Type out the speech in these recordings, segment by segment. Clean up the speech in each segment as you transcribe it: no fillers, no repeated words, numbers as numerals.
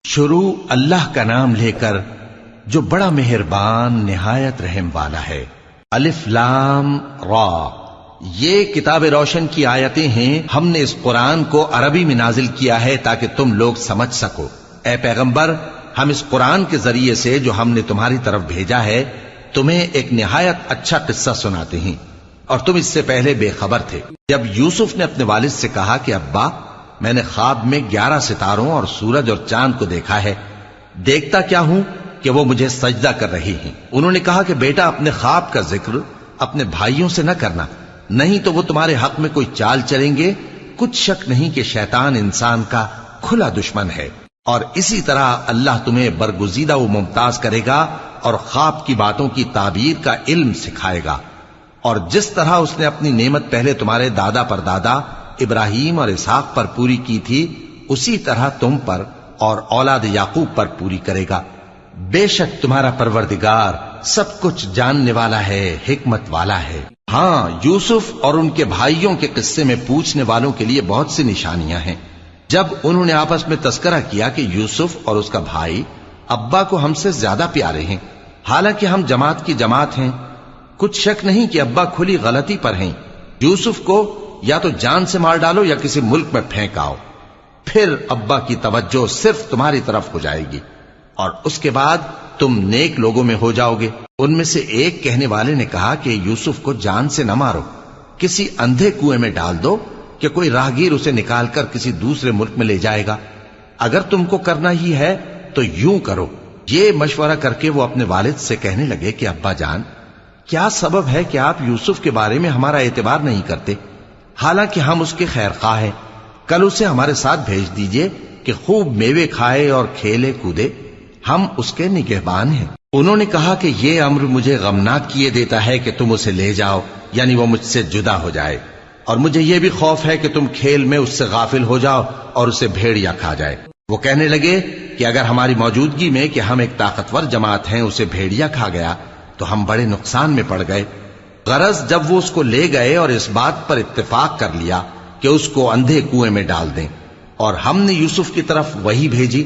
شروع اللہ کا نام لے کر جو بڑا مہربان نہایت رحم والا ہے۔ الف لام را، یہ کتاب روشن کی آیتیں ہیں۔ ہم نے اس قرآن کو عربی میں نازل کیا ہے تاکہ تم لوگ سمجھ سکو۔ اے پیغمبر، ہم اس قرآن کے ذریعے سے جو ہم نے تمہاری طرف بھیجا ہے تمہیں ایک نہایت اچھا قصہ سناتے ہیں، اور تم اس سے پہلے بے خبر تھے۔ جب یوسف نے اپنے والد سے کہا کہ ابا، میں نے خواب میں 11 ستاروں اور سورج اور چاند کو دیکھا ہے، دیکھتا کیا ہوں کہ وہ مجھے سجدہ کر رہی ہیں۔ انہوں نے کہا کہ بیٹا، اپنے خواب کا ذکر اپنے بھائیوں سے نہ کرنا، نہیں تو وہ تمہارے حق میں کوئی چال چلیں گے۔ کچھ شک نہیں کہ شیطان انسان کا کھلا دشمن ہے، اور اسی طرح اللہ تمہیں برگزیدہ و ممتاز کرے گا اور خواب کی باتوں کی تعبیر کا علم سکھائے گا، اور جس طرح اس نے اپنی نعمت پہلے تمہارے دادا پر دادا ابراہیم اور اسحاق پر پوری کی تھی، اسی طرح تم پر اور اولاد یعقوب پر پوری کرے گا۔ بے شک تمہارا پروردگار سب کچھ جاننے والا ہے، حکمت والا ہے۔ ہاں، یوسف اور ان کے بھائیوں کے قصے میں پوچھنے والوں کے لیے بہت سی نشانیاں ہیں۔ جب انہوں نے آپس میں تذکرہ کیا کہ یوسف اور اس کا بھائی ابا کو ہم سے زیادہ پیارے ہیں، حالانکہ ہم جماعت کی جماعت ہیں، کچھ شک نہیں کہ ابا کھلی غلطی پر ہیں۔ یوسف کو یا تو جان سے مار ڈالو یا کسی ملک میں پھینک آؤ، پھر ابا کی توجہ صرف تمہاری طرف ہو جائے گی، اور اس کے بعد تم نیک لوگوں میں ہو جاؤ گے۔ ان میں سے ایک کہنے والے نے کہا کہ یوسف کو جان سے نہ مارو، کسی اندھے کنویں میں ڈال دو کہ کوئی راہگیر اسے نکال کر کسی دوسرے ملک میں لے جائے گا۔ اگر تم کو کرنا ہی ہے تو یوں کرو۔ یہ مشورہ کر کے وہ اپنے والد سے کہنے لگے کہ ابا جان، کیا سبب ہے کہ آپ یوسف کے بارے میں ہمارا اعتبار نہیں کرتے، حالانکہ ہم اس کے خیر خواہ ہیں؟ کل اسے ہمارے ساتھ بھیج دیجئے کہ خوب میوے کھائے اور کھیلے کودے، ہم اس کے نگہبان ہیں۔ انہوں نے کہا کہ یہ امر مجھے غمناک کیے دیتا ہے کہ تم اسے لے جاؤ، یعنی وہ مجھ سے جدا ہو جائے، اور مجھے یہ بھی خوف ہے کہ تم کھیل میں اس سے غافل ہو جاؤ اور اسے بھیڑیا کھا جائے۔ وہ کہنے لگے کہ اگر ہماری موجودگی میں کہ ہم ایک طاقتور جماعت ہیں اسے بھیڑیا کھا گیا تو ہم بڑے نقصان میں پڑ گئے۔ غرض جب وہ اس کو لے گئے اور اس بات پر اتفاق کر لیا کہ اس کو اندھے کنویں میں ڈال دیں، اور ہم نے یوسف کی طرف وحی بھیجی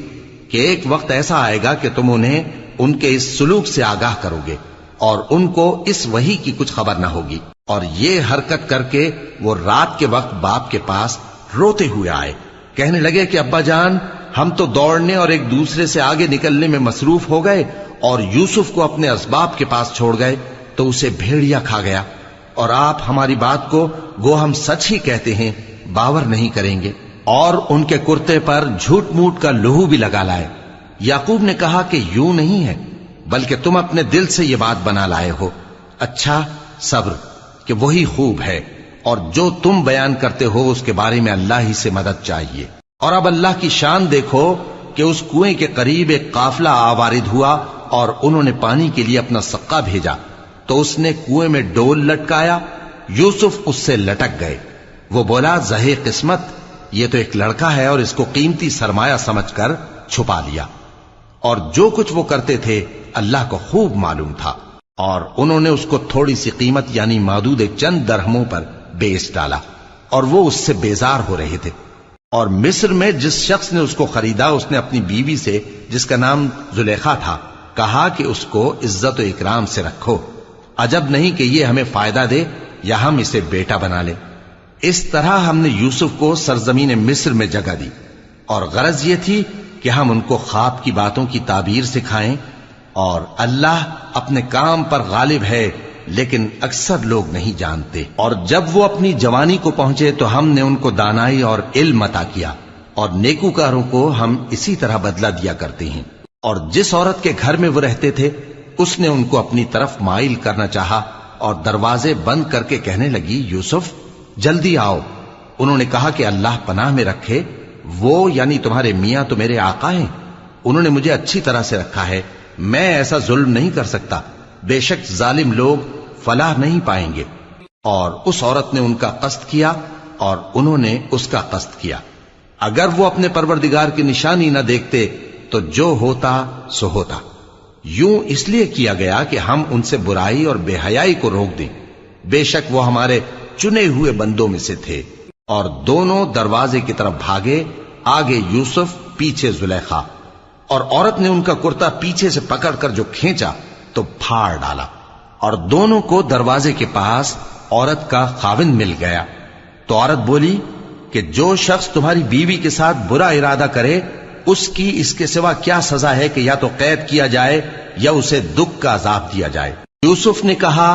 کہ ایک وقت ایسا آئے گا کہ تم انہیں ان کے اس سلوک سے آگاہ کرو گے، اور ان کو اس وحی کی کچھ خبر نہ ہوگی۔ اور یہ حرکت کر کے وہ رات کے وقت باپ کے پاس روتے ہوئے آئے، کہنے لگے کہ ابا جان، ہم تو دوڑنے اور ایک دوسرے سے آگے نکلنے میں مصروف ہو گئے اور یوسف کو اپنے اسباب کے پاس چھوڑ گئے تو اسے بھیڑیا کھا گیا، اور آپ ہماری بات کو گو ہم سچ ہی کہتے ہیں باور نہیں کریں گے۔ اور ان کے کرتے پر جھوٹ موٹ کا لہو بھی لگا لائے۔ یعقوب نے کہا کہ یوں نہیں ہے، بلکہ تم اپنے دل سے یہ بات بنا لائے ہو۔ اچھا، صبر، کہ وہی خوب ہے، اور جو تم بیان کرتے ہو اس کے بارے میں اللہ ہی سے مدد چاہیے۔ اور اب اللہ کی شان دیکھو کہ اس کنویں کے قریب ایک قافلہ آوارد ہوا اور انہوں نے پانی کے لیے اپنا سقا بھیجا، تو اس نے کنویں میں ڈول لٹکایا، یوسف اس سے لٹک گئے۔ وہ بولا، زہے قسمت، یہ تو ایک لڑکا ہے، اور اس کو قیمتی سرمایہ سمجھ کر چھپا لیا۔ اور جو کچھ وہ کرتے تھے اللہ کو خوب معلوم تھا، اور انہوں نے اس کو تھوڑی سی قیمت یعنی معدود چند درہموں پر بیچ ڈالا، اور وہ اس سے بیزار ہو رہے تھے۔ اور مصر میں جس شخص نے اس کو خریدا، اس نے اپنی بیوی سے جس کا نام زلیخا تھا کہا کہ اس کو عزت و اکرام سے رکھو، عجب نہیں کہ یہ ہمیں فائدہ دے یا ہم اسے بیٹا بنا لیں۔ اس طرح ہم نے یوسف کو سرزمین مصر میں جگہ دی، اور غرض یہ تھی کہ ہم ان کو خواب کی باتوں کی تعبیر سکھائیں، اور اللہ اپنے کام پر غالب ہے، لیکن اکثر لوگ نہیں جانتے۔ اور جب وہ اپنی جوانی کو پہنچے تو ہم نے ان کو دانائی اور علم عطا کیا، اور نیکوکاروں کو ہم اسی طرح بدلہ دیا کرتے ہیں۔ اور جس عورت کے گھر میں وہ رہتے تھے اس نے ان کو اپنی طرف مائل کرنا چاہا، اور دروازے بند کر کے کہنے لگی، یوسف جلدی آؤ۔ انہوں نے کہا کہ اللہ پناہ میں رکھے، وہ یعنی تمہارے میاں تو میرے آقا ہیں، انہوں نے مجھے اچھی طرح سے رکھا ہے، میں ایسا ظلم نہیں کر سکتا، بے شک ظالم لوگ فلاح نہیں پائیں گے۔ اور اس عورت نے ان کا قصد کیا اور انہوں نے اس کا قصد کیا۔ اگر وہ اپنے پروردگار کی نشانی نہ دیکھتے تو جو ہوتا سو ہوتا۔ یوں اس لیے کیا گیا کہ ہم ان سے برائی اور بے حیائی کو روک دیں، بے شک وہ ہمارے چنے ہوئے بندوں میں سے تھے۔ اور دونوں دروازے کی طرف بھاگے، آگے یوسف پیچھے زلیخا۔ اور عورت نے ان کا کرتا پیچھے سے پکڑ کر جو کھینچا تو پھاڑ ڈالا، اور دونوں کو دروازے کے پاس عورت کا خاوند مل گیا۔ تو عورت بولی کہ جو شخص تمہاری بیوی کے ساتھ برا ارادہ کرے اس کی اس کے سوا کیا سزا ہے کہ یا تو قید کیا جائے یا اسے دکھ کا عذاب دیا جائے۔ یوسف نے کہا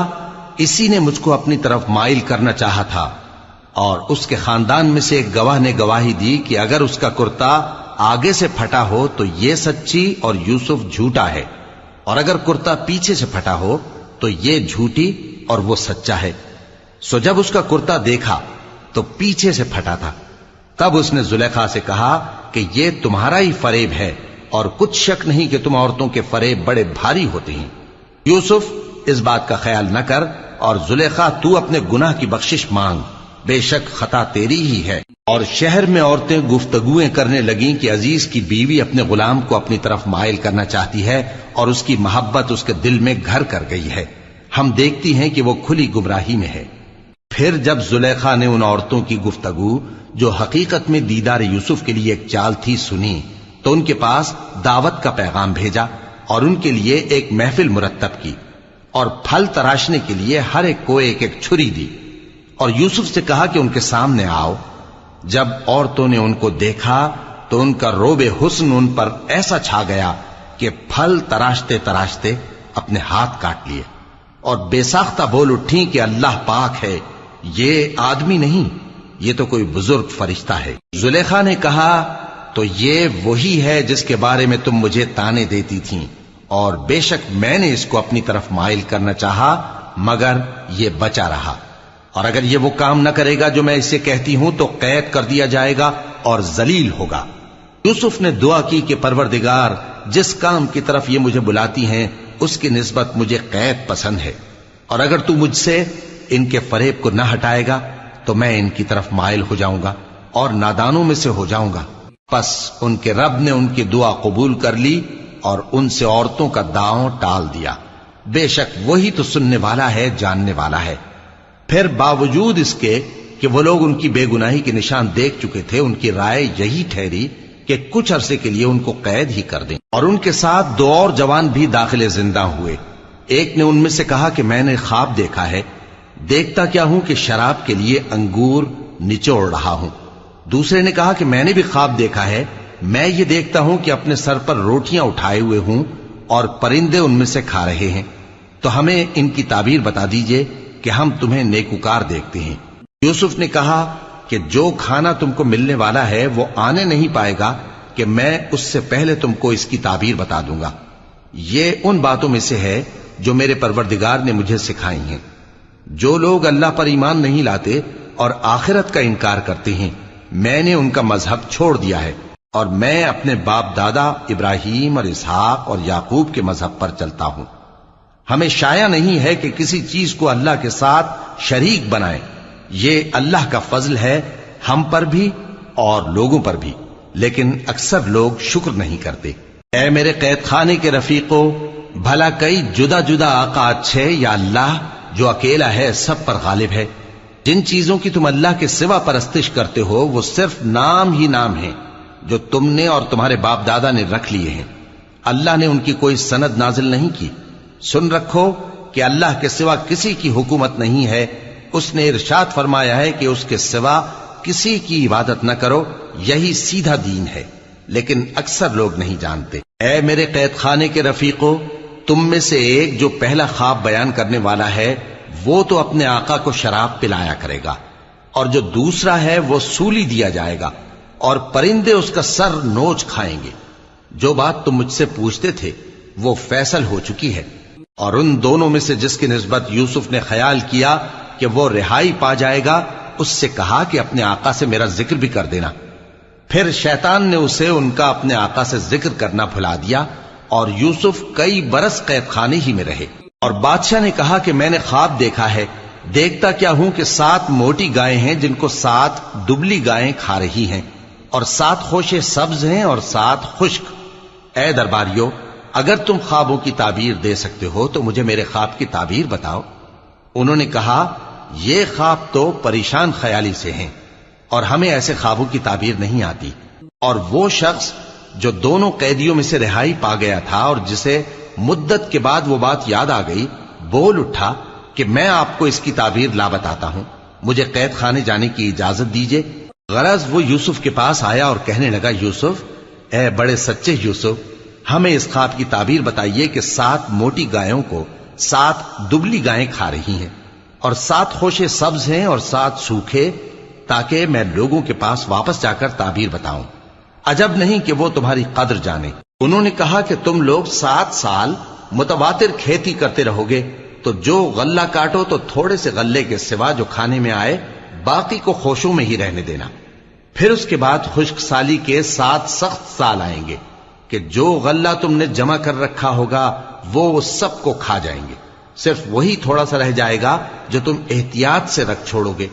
اسی نے مجھ کو اپنی طرف مائل کرنا چاہا تھا، اور اس کے خاندان میں سے ایک گواہ نے گواہی دی کہ اگر اس کا کرتا آگے سے پھٹا ہو تو یہ سچی اور یوسف جھوٹا ہے، اور اگر کرتا پیچھے سے پھٹا ہو تو یہ جھوٹی اور وہ سچا ہے۔ سو جب اس کا کرتا دیکھا تو پیچھے سے پھٹا تھا، تب اس نے زلیخا سے کہا کہ یہ تمہارا ہی فریب ہے، اور کچھ شک نہیں کہ تم عورتوں کے فریب بڑے بھاری ہوتے ہیں۔ یوسف اس بات کا خیال نہ کر، اور زلیخا تو اپنے گناہ کی بخشش مانگ، بے شک خطا تیری ہی ہے۔ اور شہر میں عورتیں گفتگویں کرنے لگیں کہ عزیز کی بیوی اپنے غلام کو اپنی طرف مائل کرنا چاہتی ہے، اور اس کی محبت اس کے دل میں گھر کر گئی ہے، ہم دیکھتی ہیں کہ وہ کھلی گمراہی میں ہے۔ پھر جب زلیخا نے ان عورتوں کی گفتگو جو حقیقت میں دیدار یوسف کے لیے ایک چال تھی سنی، تو ان کے پاس دعوت کا پیغام بھیجا اور ان کے لیے ایک محفل مرتب کی، اور پھل تراشنے کے لیے ہر ایک کو ایک ایک چھری دی، اور یوسف سے کہا کہ ان کے سامنے آؤ۔ جب عورتوں نے ان کو دیکھا تو ان کا روب حسن ان پر ایسا چھا گیا کہ پھل تراشتے تراشتے اپنے ہاتھ کاٹ لیے، اور بے ساختہ بول اٹھیں کہ اللہ پاک ہے، یہ آدمی نہیں، یہ تو کوئی بزرگ فرشتہ ہے۔ زلیخا نے کہا تو یہ وہی ہے جس کے بارے میں تم مجھے تانے دیتی تھیں، اور بے شک میں نے اس کو اپنی طرف مائل کرنا چاہا مگر یہ بچا رہا، اور اگر یہ وہ کام نہ کرے گا جو میں اسے کہتی ہوں تو قید کر دیا جائے گا اور ذلیل ہوگا۔ یوسف نے دعا کی کہ پروردگار جس کام کی طرف یہ مجھے بلاتی ہیں اس کی نسبت مجھے قید پسند ہے، اور اگر تو مجھ سے ان کے فریب کو نہ ہٹائے گا تو میں ان کی طرف مائل ہو جاؤں گا اور نادانوں میں سے ہو جاؤں گا۔ پس ان کے رب نے ان کی دعا قبول کر لی اور ان سے عورتوں کا داؤں ٹال دیا، بے شک وہی تو سننے والا ہے، جاننے والا ہے۔ پھر باوجود اس کے کہ وہ لوگ ان کی بے گناہی کے نشان دیکھ چکے تھے، ان کی رائے یہی ٹھہری کہ کچھ عرصے کے لیے ان کو قید ہی کر دیں، اور ان کے ساتھ دو اور جوان بھی داخل زندہ ہوئے۔ ایک نے ان میں سے کہا کہ میں نے خواب دیکھا ہے، دیکھتا کیا ہوں کہ شراب کے لیے انگور نچوڑ رہا ہوں۔ دوسرے نے کہا کہ میں نے بھی خواب دیکھا ہے، میں یہ دیکھتا ہوں کہ اپنے سر پر روٹیاں اٹھائے ہوئے ہوں اور پرندے ان میں سے کھا رہے ہیں، تو ہمیں ان کی تعبیر بتا دیجئے کہ ہم تمہیں نیکوکار دیکھتے ہیں۔ یوسف نے کہا کہ جو کھانا تم کو ملنے والا ہے وہ آنے نہیں پائے گا کہ میں اس سے پہلے تم کو اس کی تعبیر بتا دوں گا۔ یہ ان باتوں میں سے ہے جو میرے پروردگار نے مجھے سکھائی ہیں۔ جو لوگ اللہ پر ایمان نہیں لاتے اور آخرت کا انکار کرتے ہیں، میں نے ان کا مذہب چھوڑ دیا ہے، اور میں اپنے باپ دادا ابراہیم اور اسحاق اور یعقوب کے مذہب پر چلتا ہوں۔ ہمیں شایع نہیں ہے کہ کسی چیز کو اللہ کے ساتھ شریک بنائیں، یہ اللہ کا فضل ہے ہم پر بھی اور لوگوں پر بھی، لیکن اکثر لوگ شکر نہیں کرتے۔ اے میرے قید خانے کے رفیقو، بھلا کئی جدا جدا آقا اچھے یا اللہ جو اکیلا ہے سب پر غالب ہے؟ جن چیزوں کی تم اللہ کے سوا پرستش کرتے ہو وہ صرف نام ہی نام ہیں جو تم نے اور تمہارے باپ دادا نے رکھ لیے ہیں، اللہ نے ان کی کوئی سند نازل نہیں کی۔ سن رکھو کہ اللہ کے سوا کسی کی حکومت نہیں ہے، اس نے ارشاد فرمایا ہے کہ اس کے سوا کسی کی عبادت نہ کرو، یہی سیدھا دین ہے، لیکن اکثر لوگ نہیں جانتے۔ اے میرے قید خانے کے رفیقو، تم میں سے ایک جو پہلا خواب بیان کرنے والا ہے وہ تو اپنے آقا کو شراب پلایا کرے گا، اور جو دوسرا ہے وہ سولی دیا جائے گا اور پرندے اس کا سر نوچ کھائیں گے۔ جو بات تم مجھ سے پوچھتے تھے وہ فیصل ہو چکی ہے، اور ان دونوں میں سے جس کی نسبت یوسف نے خیال کیا کہ وہ رہائی پا جائے گا، اس سے کہا کہ اپنے آقا سے میرا ذکر بھی کر دینا۔ پھر شیطان نے اسے ان کا اپنے آقا سے ذکر کرنا بھلا دیا، اور یوسف کئی برس قید خانے ہی میں رہے۔ اور بادشاہ نے کہا کہ میں نے خواب دیکھا ہے، دیکھتا کیا ہوں کہ 7 موٹی گائیں ہیں جن کو 7 دبلی گائیں کھا رہی ہیں، اور 7 خوشے سبز ہیں اور 7 خشک۔ اے درباریو، اگر تم خوابوں کی تعبیر دے سکتے ہو تو مجھے میرے خواب کی تعبیر بتاؤ۔ انہوں نے کہا یہ خواب تو پریشان خیالی سے ہیں، اور ہمیں ایسے خوابوں کی تعبیر نہیں آتی۔ اور وہ شخص جو دونوں قیدیوں میں سے رہائی پا گیا تھا اور جسے مدت کے بعد وہ بات یاد آ گئی، بول اٹھا کہ میں آپ کو اس کی تعبیر لا بتاتا ہوں، مجھے قید خانے جانے کی اجازت دیجیے۔ غرض وہ یوسف کے پاس آیا اور کہنے لگا، یوسف، اے بڑے سچے یوسف، ہمیں اس خواب کی تعبیر بتائیے کہ 7 موٹی گایوں کو 7 دبلی گائیں کھا رہی ہیں، اور 7 خوشے سبز ہیں اور 7 سوکھے، تاکہ میں لوگوں کے پاس واپس جا کر تعبیر بتاؤں۔ عجب نہیں کہ وہ تمہاری قدر جانے۔ انہوں نے کہا کہ تم لوگ 7 سال متواتر کھیتی کرتے رہو گے، تو جو غلہ کاٹو تو تھوڑے سے غلے کے سوا جو کھانے میں آئے باقی کو خوشوں میں ہی رہنے دینا۔ پھر اس کے بعد خشک سالی کے 7 سخت سال آئیں گے کہ جو غلہ تم نے جمع کر رکھا ہوگا وہ سب کو کھا جائیں گے، صرف وہی تھوڑا سا رہ جائے گا جو تم احتیاط سے رکھ چھوڑو گے۔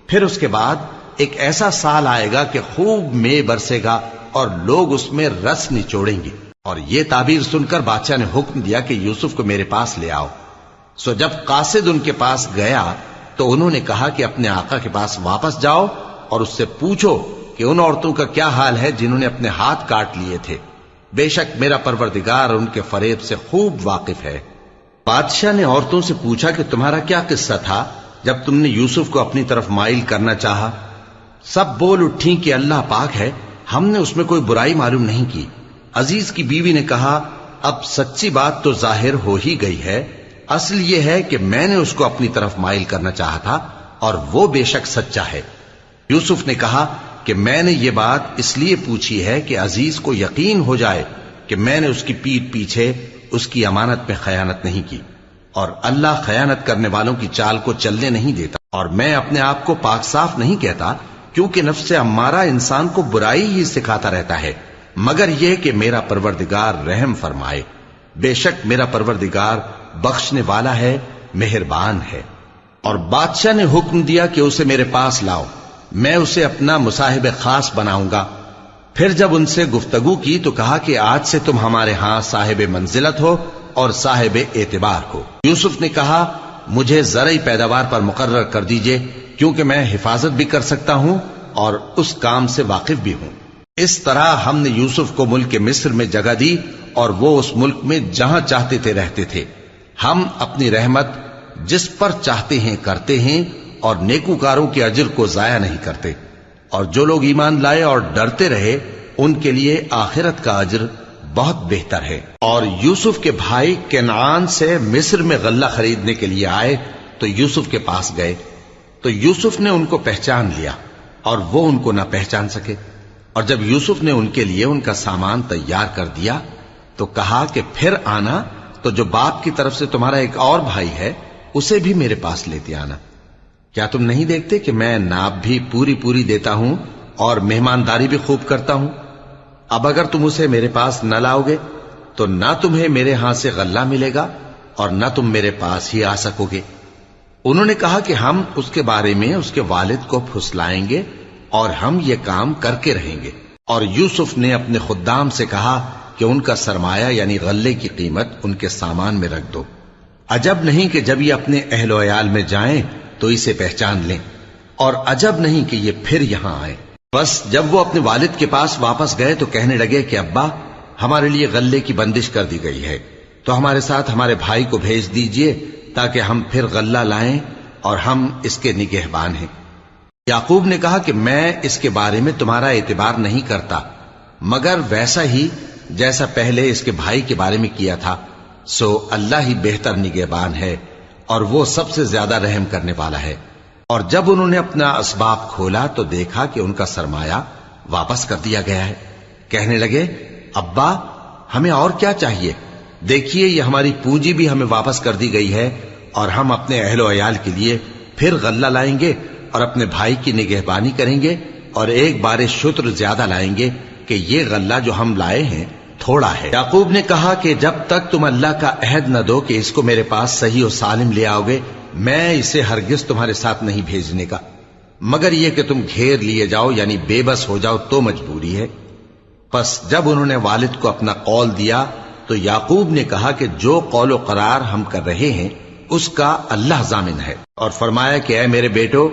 پھر اس کے بعد ایک ایسا سال آئے گا کہ خوب مے برسے گا اور لوگ اس میں رس نچوڑیں گے۔ اور یہ تعبیر سن کر بادشاہ نے حکم دیا کہ یوسف کو میرے پاس لے آؤ۔ سو جب قاصد ان کے پاس گیا تو انہوں نے کہا کہ اپنے آقا کے پاس واپس جاؤ اور اس سے پوچھو کہ ان عورتوں کا کیا حال ہے جنہوں نے اپنے ہاتھ کاٹ لیے تھے، بے شک میرا پروردگار ان کے فریب سے خوب واقف ہے۔ بادشاہ نے عورتوں سے پوچھا کہ تمہارا کیا قصہ تھا جب تم نے یوسف کو اپنی طرف مائل کرنا چاہا؟ سب بول اٹھیں کہ اللہ پاک ہے، ہم نے اس میں کوئی برائی معلوم نہیں کی۔ عزیز کی بیوی نے کہا، اب سچی بات تو ظاہر ہو ہی گئی ہے، اصل یہ ہے کہ میں نے اس کو اپنی طرف مائل کرنا چاہا تھا اور وہ بے شک سچا ہے۔ یوسف نے کہا کہ میں نے یہ بات اس لیے پوچھی ہے کہ عزیز کو یقین ہو جائے کہ میں نے اس کی پیٹھ پیچھے اس کی امانت میں خیانت نہیں کی، اور اللہ خیانت کرنے والوں کی چال کو چلنے نہیں دیتا، اور میں اپنے آپ کو پاک صاف نہیں کہتا، کیونکہ نفس امارہ انسان کو برائی ہی سکھاتا رہتا ہے، مگر یہ کہ میرا پروردگار رحم فرمائے، بے شک میرا پروردگار بخشنے والا ہے، مہربان ہے۔ اور بادشاہ نے حکم دیا کہ اسے میرے پاس لاؤ، میں اسے اپنا مصاحب خاص بناؤں گا۔ پھر جب ان سے گفتگو کی تو کہا کہ آج سے تم ہمارے ہاں صاحب منزلت ہو اور صاحب اعتبار ہو۔ یوسف نے کہا، مجھے زرعی پیداوار پر مقرر کر دیجئے، کیونکہ میں حفاظت بھی کر سکتا ہوں اور اس کام سے واقف بھی ہوں۔ اس طرح ہم نے یوسف کو ملک مصر میں جگہ دی اور وہ اس ملک میں جہاں چاہتے تھے رہتے تھے۔ ہم اپنی رحمت جس پر چاہتے ہیں کرتے ہیں اور نیکوکاروں کے اجر کو ضائع نہیں کرتے، اور جو لوگ ایمان لائے اور ڈرتے رہے ان کے لیے آخرت کا اجر بہت بہتر ہے۔ اور یوسف کے بھائی کنعان سے مصر میں غلہ خریدنے کے لیے آئے تو یوسف کے پاس گئے، تو یوسف نے ان کو پہچان لیا اور وہ ان کو نہ پہچان سکے۔ اور جب یوسف نے ان کے لیے ان کا سامان تیار کر دیا تو کہا کہ پھر آنا تو جو باپ کی طرف سے تمہارا ایک اور بھائی ہے اسے بھی میرے پاس لیتے آنا۔ کیا تم نہیں دیکھتے کہ میں ناب بھی پوری پوری دیتا ہوں اور مہمانداری بھی خوب کرتا ہوں؟ اب اگر تم اسے میرے پاس نہ لاؤ گے تو نہ تمہیں میرے ہاں سے غلہ ملے گا اور نہ تم میرے پاس ہی آ سکو گے۔ انہوں نے کہا کہ ہم اس کے بارے میں اس کے والد کو پھسلائیں گے اور ہم یہ کام کر کے رہیں گے۔ اور یوسف نے اپنے خدام سے کہا کہ ان کا سرمایہ یعنی غلے کی قیمت ان کے سامان میں رکھ دو۔ عجب نہیں کہ جب یہ اپنے اہل و عیال میں جائیں تو اسے پہچان لیں، اور عجب نہیں کہ یہ پھر یہاں آئیں۔ بس جب وہ اپنے والد کے پاس واپس گئے تو کہنے لگے کہ ابا، ہمارے لیے غلے کی بندش کر دی گئی ہے، تو ہمارے ساتھ ہمارے بھائی کو بھیج دیجئے تاکہ ہم پھر غلہ لائیں اور ہم اس کے نگہبان ہیں۔ یعقوب نے کہا کہ میں اس کے بارے میں تمہارا اعتبار نہیں کرتا، مگر ویسا ہی جیسا پہلے اس کے بھائی کے بارے میں کیا تھا، سو اللہ ہی بہتر نگہبان ہے اور وہ سب سے زیادہ رحم کرنے والا ہے۔ اور جب انہوں نے اپنا اسباب کھولا تو دیکھا کہ ان کا سرمایہ واپس کر دیا گیا ہے۔ کہنے لگے، ابا ہمیں اور کیا چاہیے؟ دیکھیے یہ ہماری پونجی بھی ہمیں واپس کر دی گئی ہے، اور ہم اپنے اہل و عیال کے لیے پھر غلہ لائیں گے اور اپنے بھائی کی نگہبانی کریں گے، اور ایک بار شتر زیادہ لائیں گے کہ یہ غلہ جو ہم لائے ہیں تھوڑا ہے۔ یعقوب نے کہا کہ جب تک تم اللہ کا عہد نہ دو کہ اس کو میرے پاس صحیح و سالم لے آؤ گے، میں اسے ہرگز تمہارے ساتھ نہیں بھیجنے کا، مگر یہ کہ تم گھیر لیے جاؤ یعنی بے بس ہو جاؤ تو مجبوری ہے۔ پس جب انہوں نے والد کو اپنا قول دیا تو یعقوب نے کہا کہ جو قول و قرار ہم کر رہے ہیں اس کا اللہ ضامن ہے، اور فرمایا کہ اے میرے بیٹو،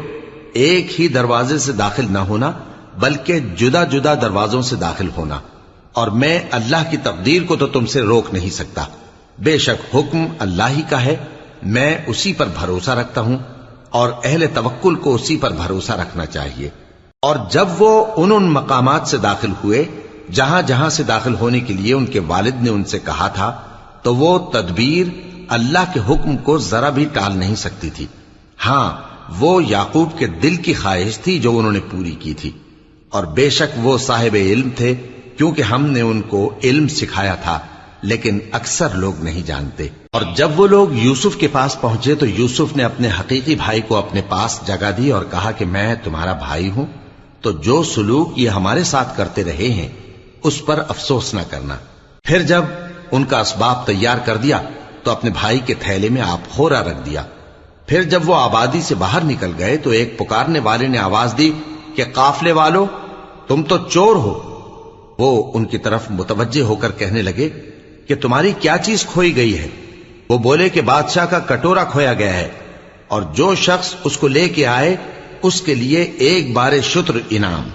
ایک ہی دروازے سے داخل نہ ہونا بلکہ جدا جدا دروازوں سے داخل ہونا، اور میں اللہ کی تقدیر کو تو تم سے روک نہیں سکتا. بے شک حکم اللہ ہی کا ہے، میں اسی پر بھروسہ رکھتا ہوں، اور اہل توکل کو اسی پر بھروسہ رکھنا چاہیے. اور جب وہ ان مقامات سے داخل ہوئے جہاں جہاں سے داخل ہونے کے لیے ان کے والد نے ان سے کہا تھا، تو وہ تدبیر اللہ کے حکم کو ذرا بھی ٹال نہیں سکتی تھی. ہاں، وہ یعقوب کے دل کی خواہش تھی جو انہوں نے پوری کی تھی. اور بے شک وہ صاحب علم تھے، کیونکہ ہم نے ان کو علم سکھایا تھا، لیکن اکثر لوگ نہیں جانتے. اور جب وہ لوگ یوسف کے پاس پہنچے تو یوسف نے اپنے حقیقی بھائی کو اپنے پاس جگہ دی اور کہا کہ میں تمہارا بھائی ہوں، تو جو سلوک یہ ہمارے ساتھ کرتے رہے ہیں اس پر افسوس نہ کرنا. پھر جب ان کا اسباب تیار کر دیا تو اپنے بھائی کے تھیلے میں آپ خورا رکھ دیا. پھر جب وہ آبادی سے باہر نکل گئے تو ایک پکارنے والے نے آواز دی کہ قافلے والو، تم تو چور ہو. وہ ان کی طرف متوجہ ہو کر کہنے لگے کہ تمہاری کیا چیز کھوئی گئی ہے؟ وہ بولے کہ بادشاہ کا کٹورا کھویا گیا ہے، اور جو شخص اس کو لے کے آئے اس کے لیے ایک بار شتر انعام،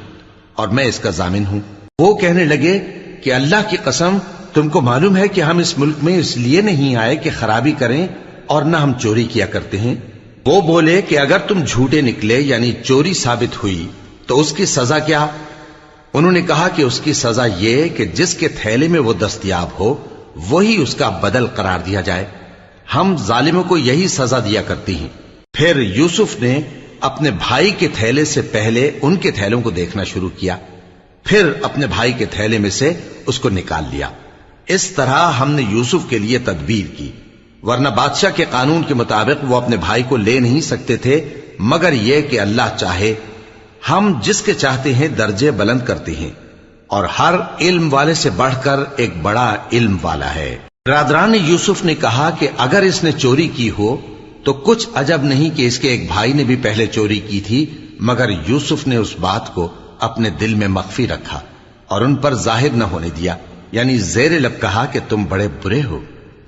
اور میں اس کا ضامن ہوں. وہ کہنے لگے کہ اللہ کی قسم، تم کو معلوم ہے کہ ہم اس ملک میں اس لیے نہیں آئے کہ خرابی کریں اور نہ ہم چوری کیا کرتے ہیں. وہ بولے کہ اگر تم جھوٹے نکلے یعنی چوری ثابت ہوئی تو اس کی سزا کیا؟ انہوں نے کہا کہ اس کی سزا یہ کہ جس کے تھیلے میں وہ دستیاب ہو وہی اس کا بدل قرار دیا جائے. ہم ظالموں کو یہی سزا دیا کرتی ہیں. پھر یوسف نے اپنے بھائی کے تھیلے سے پہلے ان کے تھیلوں کو دیکھنا شروع کیا، پھر اپنے بھائی کے تھیلے میں سے اس کو نکال لیا. اس طرح ہم نے یوسف کے لیے تدبیر کی، ورنہ بادشاہ کے قانون کے مطابق وہ اپنے بھائی کو لے نہیں سکتے تھے مگر یہ کہ اللہ چاہے. ہم جس کے چاہتے ہیں درجے بلند کرتے ہیں، اور ہر علم والے سے بڑھ کر ایک بڑا علم والا ہے. برادران یوسف نے کہا کہ اگر اس نے چوری کی ہو تو کچھ عجب نہیں کہ اس کے ایک بھائی نے بھی پہلے چوری کی تھی، مگر یوسف نے اس بات کو اپنے دل میں مخفی رکھا اور ان پر ظاہر نہ ہونے دیا، یعنی زیر لب کہا کہ تم بڑے برے ہو،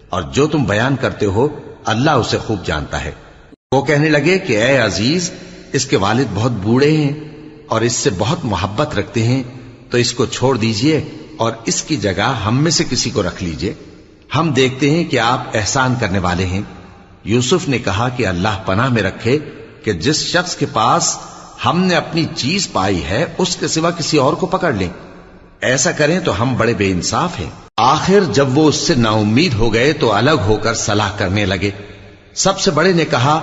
اور جو تم بیان کرتے ہو اللہ اسے خوب جانتا ہے. وہ کہنے لگے کہ اے عزیز، اس کے والد بہت بوڑھے ہیں اور اس سے بہت محبت رکھتے ہیں، تو اس کو چھوڑ دیجئے اور اس کی جگہ ہم میں سے کسی کو رکھ لیجئے، ہم دیکھتے ہیں کہ آپ احسان کرنے والے ہیں. یوسف نے کہا کہ اللہ پناہ میں رکھے کہ جس شخص کے پاس ہم نے اپنی چیز پائی ہے اس کے سوا کسی اور کو پکڑ لیں، ایسا کریں تو ہم بڑے بے انصاف ہیں. آخر جب وہ اس سے نا امید ہو گئے تو الگ ہو کر صلاح کرنے لگے. سب سے بڑے نے کہا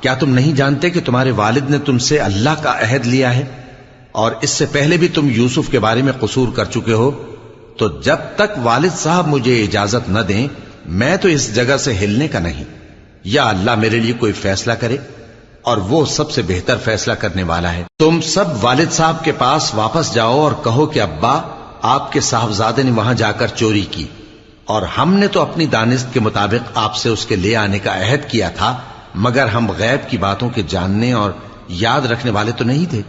کیا تم نہیں جانتے کہ تمہارے والد نے تم سے اللہ کا عہد لیا ہے، اور اس سے پہلے بھی تم یوسف کے بارے میں قصور کر چکے ہو، تو جب تک والد صاحب مجھے اجازت نہ دیں میں تو اس جگہ سے ہلنے کا نہیں، یا اللہ میرے لیے کوئی فیصلہ کرے، اور وہ سب سے بہتر فیصلہ کرنے والا ہے. تم سب والد صاحب کے پاس واپس جاؤ اور کہو کہ ابا، آپ کے صاحبزادے نے وہاں جا کر چوری کی، اور ہم نے تو اپنی دانست کے مطابق آپ سے اس کے لے آنے کا عہد کیا تھا، مگر ہم غیب کی باتوں کے جاننے اور یاد رکھنے والے تو نہیں تھے.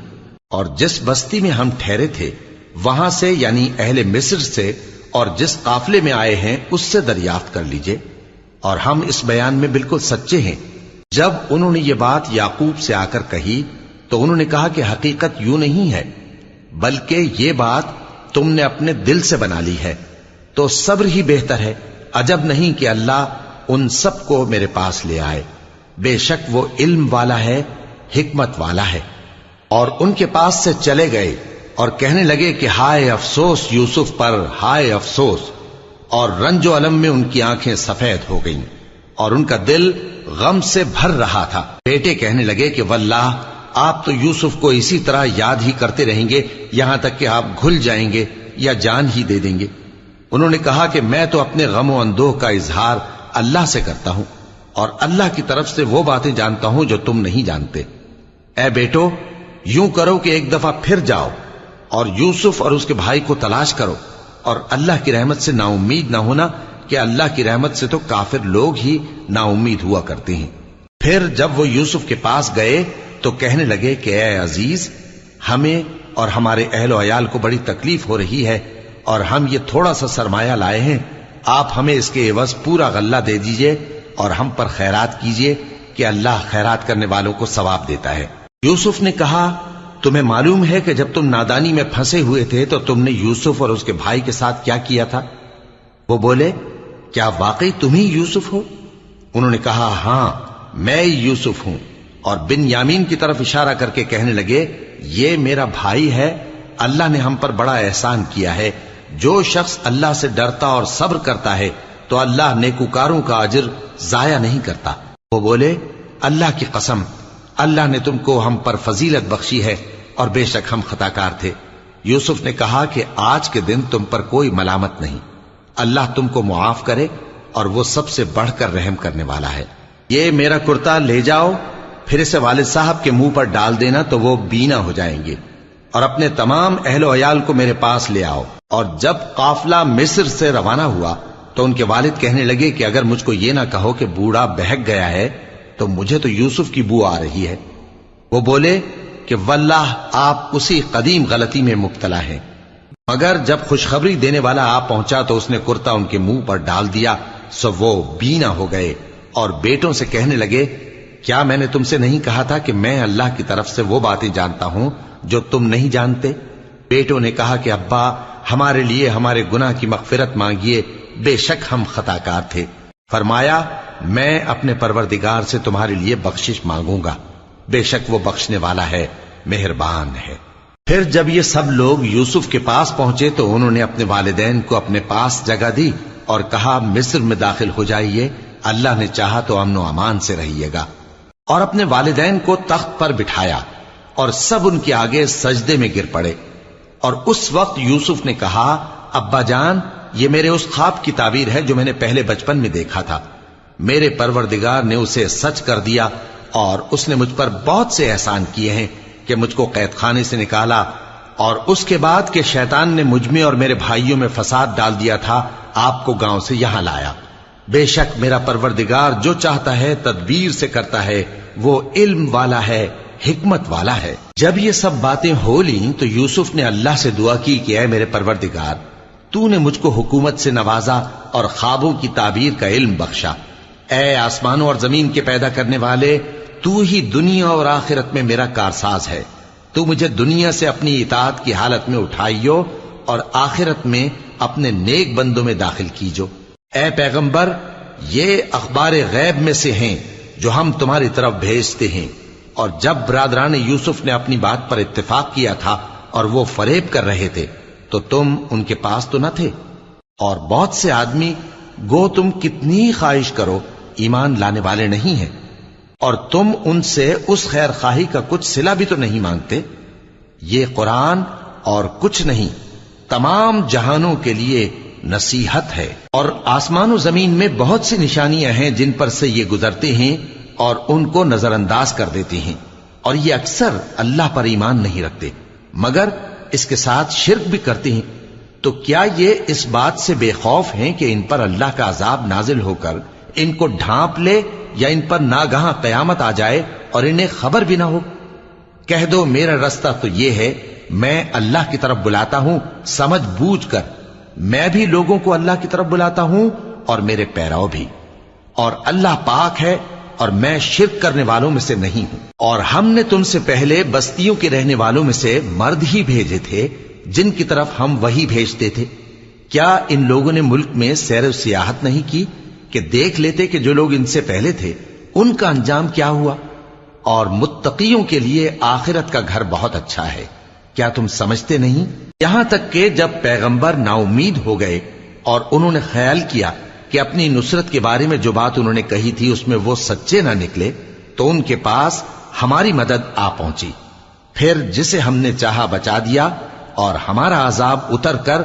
اور جس بستی میں ہم ٹھہرے تھے وہاں سے یعنی اہل مصر سے اور جس قافلے میں آئے ہیں اس سے دریافت کر لیجئے، اور ہم اس بیان میں بالکل سچے ہیں. جب انہوں نے یہ بات یعقوب سے آ کر کہی تو انہوں نے کہا کہ حقیقت یوں نہیں ہے، بلکہ یہ بات تم نے اپنے دل سے بنا لی ہے، تو صبر ہی بہتر ہے. عجب نہیں کہ اللہ ان سب کو میرے پاس لے آئے، بے شک وہ علم والا ہے، حکمت والا ہے. اور ان کے پاس سے چلے گئے اور کہنے لگے کہ ہائے افسوس یوسف پر، ہائے افسوس. اور رنج و الم میں ان کی آنکھیں سفید ہو گئیں اور ان کا دل غم سے بھر رہا تھا. بیٹے کہنے لگے کہ واللہ آپ تو یوسف کو اسی طرح یاد ہی کرتے رہیں گے یہاں تک کہ آپ گھل جائیں گے یا جان ہی دے دیں گے. انہوں نے کہا کہ میں تو اپنے غم و اندوہ کا اظہار اللہ سے کرتا ہوں، اور اللہ کی طرف سے وہ باتیں جانتا ہوں جو تم نہیں جانتے. اے بیٹو، یوں کرو کہ ایک دفعہ پھر جاؤ اور یوسف اور اس کے بھائی کو تلاش کرو، اور اللہ کی رحمت سے نا امید نہ ہونا کہ اللہ کی رحمت سے تو کافر لوگ ہی نا امید ہوا کرتے ہیں. پھر جب وہ یوسف کے پاس گئے تو کہنے لگے کہ اے عزیز، ہمیں اور ہمارے اہل و عیال کو بڑی تکلیف ہو رہی ہے، اور ہم یہ تھوڑا سا سرمایہ لائے ہیں، آپ ہمیں اس کے عوض پورا غلہ دے دیجئے اور ہم پر خیرات کیجئے کہ اللہ خیرات کرنے والوں کو ثواب دیتا ہے. یوسف نے کہا تمہیں معلوم ہے کہ جب تم نادانی میں پھنسے ہوئے تھے تو تم نے یوسف اور اس کے بھائی کے ساتھ کیا کیا تھا؟ وہ بولے کیا واقعی تم ہی یوسف ہو؟ انہوں نے کہا ہاں میں یوسف ہوں، اور بن یامین کی طرف اشارہ کر کے کہنے لگے یہ میرا بھائی ہے، اللہ نے ہم پر بڑا احسان کیا ہے، جو شخص اللہ سے ڈرتا اور صبر کرتا ہے تو اللہ نیکوکاروں کا اجر ضائع نہیں کرتا۔ وہ بولے اللہ کی قسم اللہ نے تم کو ہم پر فضیلت بخشی ہے اور بے شک ہم خطا کار تھے۔ یوسف نے کہا کہ آج کے دن تم پر کوئی ملامت نہیں، اللہ تم کو معاف کرے اور وہ سب سے بڑھ کر رحم کرنے والا ہے۔ یہ میرا کرتا لے جاؤ، پھر اسے والد صاحب کے منہ پر ڈال دینا تو وہ بینا ہو جائیں گے، اور اپنے تمام اہل و عیال کو میرے پاس لے آؤ۔ اور جب قافلہ مصر سے روانہ ہوا تو ان کے والد کہنے لگے کہ اگر مجھ کو یہ نہ کہو کہ بوڑھا بہک گیا ہے تو مجھے تو یوسف کی بو آ رہی ہے۔ وہ بولے کہ واللہ آپ اسی قدیم غلطی میں مبتلا ہیں۔ مگر جب خوشخبری دینے والا آپ پہنچا تو اس نے کرتا ان کے منہ پر ڈال دیا، سو وہ بینا ہو گئے اور بیٹوں سے کہنے لگے کیا میں نے تم سے نہیں کہا تھا کہ میں اللہ کی طرف سے وہ باتیں جانتا ہوں جو تم نہیں جانتے؟ بیٹوں نے کہا کہ ابا ہمارے لیے ہمارے گناہ کی مغفرت مانگیے، بے شک ہم خطا کار تھے۔ فرمایا میں اپنے پروردگار سے تمہارے لیے بخشش مانگوں گا، بے شک وہ بخشنے والا ہے، مہربان ہے۔ پھر جب یہ سب لوگ یوسف کے پاس پہنچے تو انہوں نے اپنے والدین کو اپنے پاس جگہ دی اور کہا مصر میں داخل ہو جائیے، اللہ نے چاہا تو امن و امان سے رہیے گا۔ اور اپنے والدین کو تخت پر بٹھایا اور سب ان کے آگے سجدے میں گر پڑے۔ اور اس وقت یوسف نے کہا ابا جان یہ میرے اس خواب کی تعبیر ہے جو میں نے پہلے بچپن میں دیکھا تھا، میرے پروردگار نے اسے سچ کر دیا اور اس نے مجھ پر بہت سے احسان کیے ہیں کہ مجھ کو قید خانے سے نکالا، اور اس کے بعد کہ شیطان نے مجھ میں اور میرے بھائیوں میں فساد ڈال دیا تھا آپ کو گاؤں سے یہاں لایا۔ بے شک میرا پروردگار جو چاہتا ہے تدبیر سے کرتا ہے، وہ علم والا ہے، حکمت والا ہے۔ جب یہ سب باتیں ہو لیں تو یوسف نے اللہ سے دعا کی کہ اے میرے پروردگار تو نے مجھ کو حکومت سے نوازا اور خوابوں کی تعبیر کا علم بخشا۔ اے آسمانوں اور زمین کے پیدا کرنے والے تو ہی دنیا اور آخرت میں میرا کارساز ہے، تو مجھے دنیا سے اپنی اطاعت کی حالت میں اٹھائیو اور آخرت میں اپنے نیک بندوں میں داخل کیجو۔ اے پیغمبر یہ اخبار غیب میں سے ہیں جو ہم تمہاری طرف بھیجتے ہیں۔ اور جب برادران یوسف نے اپنی بات پر اتفاق کیا تھا اور وہ فریب کر رہے تھے تو تم ان کے پاس تو نہ تھے، اور بہت سے آدمی گو تم کتنی خواہش کرو ایمان لانے والے نہیں ہیں، اور تم ان سے اس خیر خواہی کا کچھ صلہ بھی تو نہیں مانگتے۔ یہ قرآن اور کچھ نہیں تمام جہانوں کے لیے نصیحت ہے، اور آسمان و زمین میں بہت سی نشانیاں ہیں جن پر سے یہ گزرتے ہیں اور ان کو نظر انداز کر دیتے ہیں، اور یہ اکثر اللہ پر ایمان نہیں رکھتے مگر اس کے ساتھ شرک بھی کرتے ہیں۔ تو کیا یہ اس بات سے بے خوف ہیں کہ ان پر اللہ کا عذاب نازل ہو کر ان کو ڈھانپ لے، یا ان پر ناگہاں قیامت آ جائے اور انہیں خبر بھی نہ ہو؟ کہہ دو میرا رستہ تو یہ ہے، میں اللہ کی طرف بلاتا ہوں سمجھ بوجھ کر، میں بھی لوگوں کو اللہ کی طرف بلاتا ہوں اور میرے پیراؤ بھی، اور اللہ پاک ہے اور میں شرک کرنے والوں میں سے نہیں ہوں۔ اور ہم نے تم سے پہلے بستیوں کے رہنے والوں میں سے مرد ہی بھیجے تھے جن کی طرف ہم وہی بھیجتے تھے۔ کیا ان لوگوں نے ملک میں سیر و سیاحت نہیں کی کہ دیکھ لیتے کہ جو لوگ ان سے پہلے تھے ان کا انجام کیا ہوا؟ اور متقیوں کے لیے آخرت کا گھر بہت اچھا ہے، کیا تم سمجھتے نہیں؟ یہاں تک کہ جب پیغمبر نا امید ہو گئے اور انہوں نے خیال کیا کہ اپنی نصرت کے بارے میں جو بات انہوں نے کہی تھی اس میں وہ سچے نہ نکلے، تو ان کے پاس ہماری مدد آ پہنچی، پھر جسے ہم نے چاہا بچا دیا، اور ہمارا عذاب اتر کر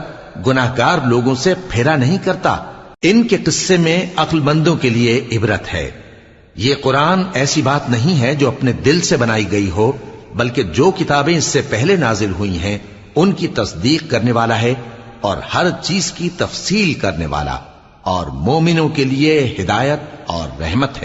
گناہگار لوگوں سے پھیرا نہیں کرتا۔ ان کے قصے میں عقل مندوں کے لیے عبرت ہے۔ یہ قرآن ایسی بات نہیں ہے جو اپنے دل سے بنائی گئی ہو، بلکہ جو کتابیں اس سے پہلے نازل ہوئی ہیں ان کی تصدیق کرنے والا ہے اور ہر چیز کی تفصیل کرنے والا، اور مومنوں کے لیے ہدایت اور رحمت ہے۔